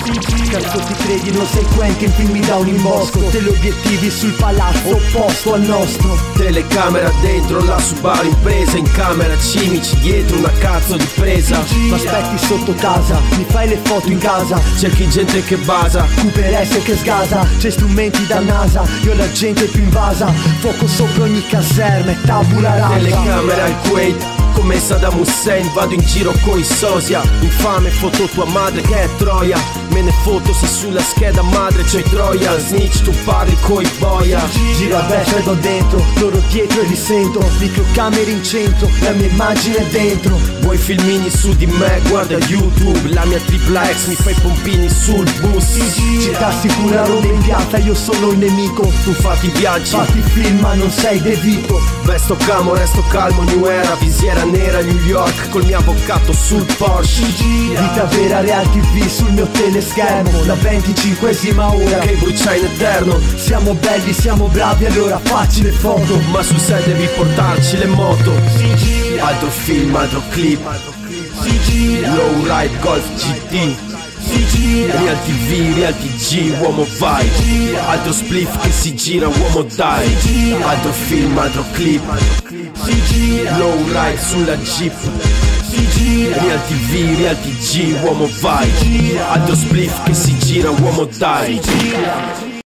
Cazzo ti credi, non sei Quentin, filmi da un imbosco. Teleobiettivi sul palazzo opposto al nostro. Telecamera dentro la Subaru impresa, in camera cimici dietro una cazzo di presa. Ma aspetti sotto casa, mi fai le foto in casa. Cerchi gente che basa, Cooper S che sgasa, c'è strumenti da NASA. Io la gente più invasa, fuoco sopra ogni caserma e tabula rasa. telecamera al Kuwait, come Saddam Hussein, vado in giro coi sosia. Infame foto tua madre che è Troia. Me ne foto se sulla scheda madre c'è Troia. Snitch tu parli coi boia. Giro a destra e do dentro, loro dietro e li sento. Microcamere in centro, la mia immagine è dentro. Vuoi filmini su di me? Guarda YouTube. La mia tripla X mi fa i pompini sul bus. Città sicura, Roma in piazza, io sono il nemico. Tu fatti viaggi, Fatti film ma non sei De Vito. vesto camo, resto calmo, New Era. Visiera nera, New York, col mio avvocato sul Porsche. Vita vera, Real TV sul mio teleschermo. La 25esima ora Che brucia in eterno. Siamo belli, siamo bravi, allora facci le foto. Ma sul set devi portarci le moto. Altro film, altro clip. Low ride, Golf GT. Real TV, Real TG, uomo vai. Altro spliff che si gira, uomo dai. Altro film, altro clip. Low ride sulla Jeep. Real TV, Real TG, uomo vai. Altro spliff che si gira, uomo dai.